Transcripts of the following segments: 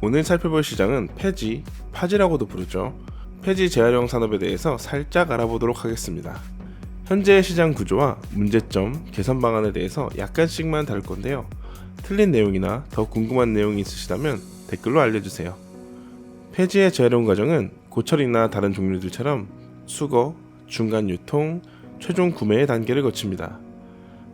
오늘 살펴볼 시장은 폐지, 파지라고도 부르죠. 폐지 재활용 산업에 대해서 살짝 알아보도록 하겠습니다. 현재의 시장 구조와 문제점, 개선 방안에 대해서 약간씩만 다룰 건데요. 틀린 내용이나 더 궁금한 내용이 있으시다면 댓글로 알려주세요. 폐지의 재활용 과정은 고철이나 다른 종류들처럼 수거, 중간 유통, 최종 구매의 단계를 거칩니다.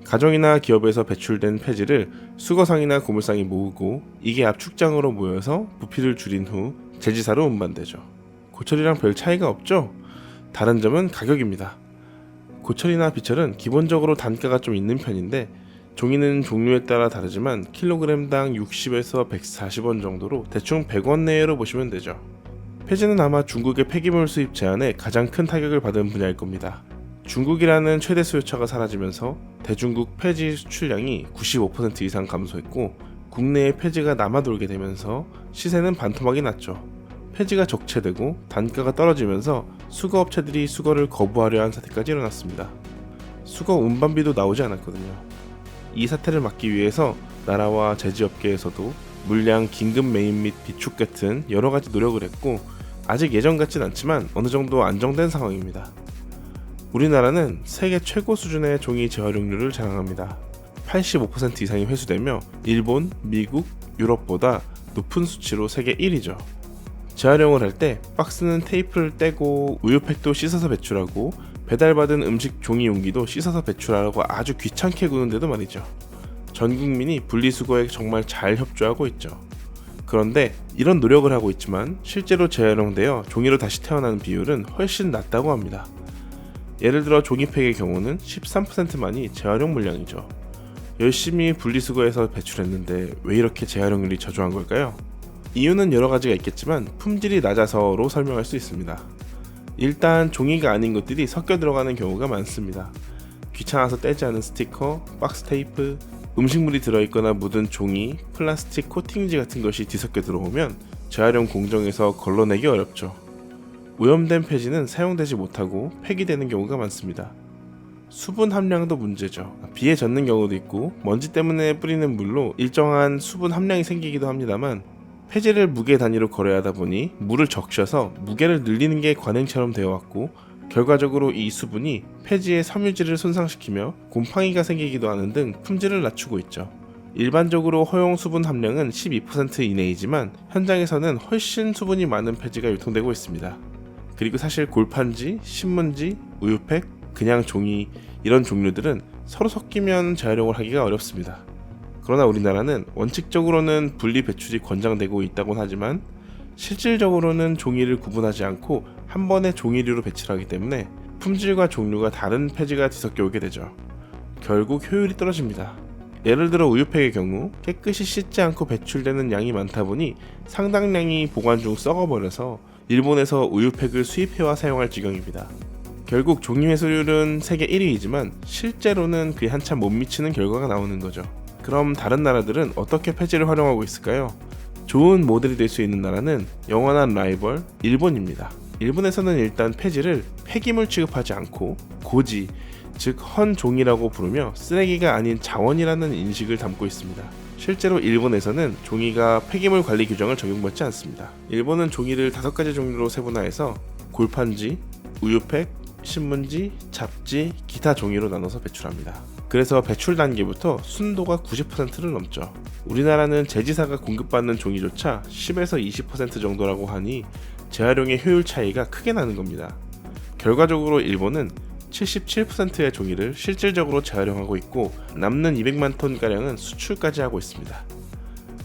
가정이나 기업에서 배출된 폐지를 수거상이나 고물상이 모으고 이게 압축장으로 모여서 부피를 줄인 후 제지사로 운반되죠. 고철이랑 별 차이가 없죠? 다른 점은 가격입니다. 고철이나 비철은 기본적으로 단가가 좀 있는 편인데 종이는 종류에 따라 다르지만 킬로그램당 60에서 140원 정도로 대충 100원 내외로 보시면 되죠. 폐지는 아마 중국의 폐기물 수입 제한에 가장 큰 타격을 받은 분야일 겁니다. 중국이라는 최대 수요처가 사라지면서 대중국 폐지 수출량이 95% 이상 감소했고 국내에 폐지가 남아돌게 되면서 시세는 반토막이 났죠. 폐지가 적체되고 단가가 떨어지면서 수거업체들이 수거를 거부하려 한 사태까지 일어났습니다. 수거 운반비도 나오지 않았거든요. 이 사태를 막기 위해서 나라와 제지업계에서도 물량 긴급 매입 및 비축 같은 여러 가지 노력을 했고 아직 예전 같진 않지만 어느 정도 안정된 상황입니다. 우리나라는 세계 최고 수준의 종이 재활용률을 자랑합니다. 85% 이상이 회수되며 일본, 미국, 유럽보다 높은 수치로 세계 1위죠. 재활용을 할 때 박스는 테이프를 떼고 우유팩도 씻어서 배출하고 배달받은 음식 종이 용기도 씻어서 배출하라고 아주 귀찮게 구는데도 말이죠. 전 국민이 분리수거에 정말 잘 협조하고 있죠. 그런데 이런 노력을 하고 있지만 실제로 재활용되어 종이로 다시 태어나는 비율은 훨씬 낮다고 합니다. 예를 들어 종이팩의 경우는 13%만이 재활용 물량이죠. 열심히 분리수거해서 배출했는데 왜 이렇게 재활용률이 저조한 걸까요? 이유는 여러 가지가 있겠지만 품질이 낮아서로 설명할 수 있습니다. 일단 종이가 아닌 것들이 섞여 들어가는 경우가 많습니다. 귀찮아서 떼지 않은 스티커, 박스 테이프, 음식물이 들어있거나 묻은 종이, 플라스틱 코팅지 같은 것이 뒤섞여 들어오면 재활용 공정에서 걸러내기 어렵죠. 오염된 폐지는 사용되지 못하고 폐기되는 경우가 많습니다. 수분 함량도 문제죠. 비에 젖는 경우도 있고 먼지 때문에 뿌리는 물로 일정한 수분 함량이 생기기도 합니다만 폐지를 무게 단위로 거래하다 보니 물을 적셔서 무게를 늘리는 게 관행처럼 되어 왔고 결과적으로 이 수분이 폐지의 섬유질을 손상시키며 곰팡이가 생기기도 하는 등 품질을 낮추고 있죠. 일반적으로 허용 수분 함량은 12% 이내이지만 현장에서는 훨씬 수분이 많은 폐지가 유통되고 있습니다. 그리고 사실 골판지, 신문지, 우유팩, 그냥 종이 이런 종류들은 서로 섞이면 재활용을 하기가 어렵습니다. 그러나 우리나라는 원칙적으로는 분리 배출이 권장되고 있다곤 하지만 실질적으로는 종이를 구분하지 않고 한 번에 종이류로 배출하기 때문에 품질과 종류가 다른 폐지가 뒤섞여 오게 되죠. 결국 효율이 떨어집니다. 예를 들어 우유팩의 경우 깨끗이 씻지 않고 배출되는 양이 많다 보니 상당량이 보관 중 썩어버려서 일본에서 우유팩을 수입해와 사용할 지경입니다. 결국 종이 회수율은 세계 1위이지만 실제로는 그에 한참 못 미치는 결과가 나오는 거죠. 그럼 다른 나라들은 어떻게 폐지를 활용하고 있을까요? 좋은 모델이 될 수 있는 나라는 영원한 라이벌 일본입니다. 일본에서는 일단 폐지를 폐기물 취급하지 않고 고지, 즉 헌종이라고 부르며 쓰레기가 아닌 자원이라는 인식을 담고 있습니다. 실제로 일본에서는 종이가 폐기물 관리 규정을 적용받지 않습니다. 일본은 종이를 5가지 종류로 세분화해서 골판지, 우유팩, 신문지, 잡지, 기타 종이로 나눠서 배출합니다. 그래서 배출 단계부터 순도가 90%를 넘죠. 우리나라는 제지사가 공급받는 종이조차 10에서 20% 정도라고 하니 재활용의 효율 차이가 크게 나는 겁니다. 결과적으로 일본은 77%의 종이를 실질적으로 재활용하고 있고 남는 200만 톤가량은 수출까지 하고 있습니다.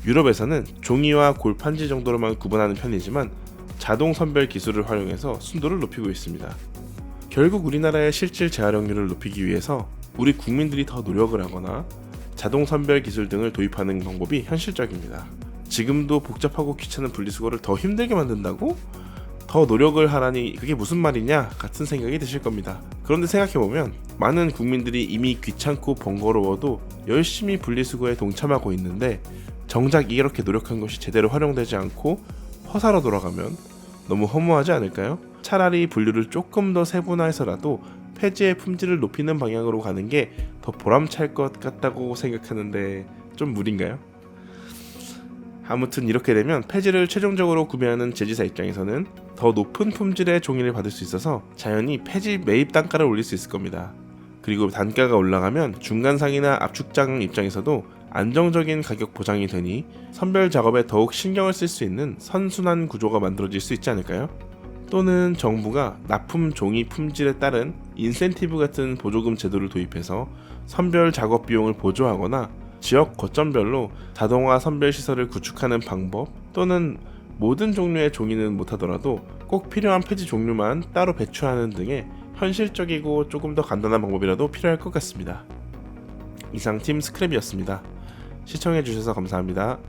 유럽에서는 종이와 골판지 정도로만 구분하는 편이지만 자동 선별 기술을 활용해서 순도를 높이고 있습니다. 결국 우리나라의 실질 재활용률을 높이기 위해서 우리 국민들이 더 노력을 하거나 자동 선별 기술 등을 도입하는 방법이 현실적입니다. 지금도 복잡하고 귀찮은 분리수거를 더 힘들게 만든다고? 더 노력을 하라니 그게 무슨 말이냐 같은 생각이 드실 겁니다. 그런데 생각해보면 많은 국민들이 이미 귀찮고 번거로워도 열심히 분리수거에 동참하고 있는데 정작 이렇게 노력한 것이 제대로 활용되지 않고 허사로 돌아가면 너무 허무하지 않을까요? 차라리 분류를 조금 더 세분화해서라도 폐지의 품질을 높이는 방향으로 가는 게 더 보람찰 것 같다고 생각하는데 좀 무리인가요? 아무튼 이렇게 되면 폐지를 최종적으로 구매하는 제지사 입장에서는 더 높은 품질의 종이를 받을 수 있어서 자연히 폐지 매입 단가를 올릴 수 있을 겁니다. 그리고 단가가 올라가면 중간상이나 압축장 입장에서도 안정적인 가격 보장이 되니 선별 작업에 더욱 신경을 쓸 수 있는 선순환 구조가 만들어질 수 있지 않을까요? 또는 정부가 납품 종이 품질에 따른 인센티브 같은 보조금 제도를 도입해서 선별 작업 비용을 보조하거나 지역 거점별로 자동화 선별 시설을 구축하는 방법, 또는 모든 종류의 종이는 못하더라도 꼭 필요한 폐지 종류만 따로 배출하는 등의 현실적이고 조금 더 간단한 방법이라도 필요할 것 같습니다. 이상 팀 스크랩이었습니다. 시청해주셔서 감사합니다.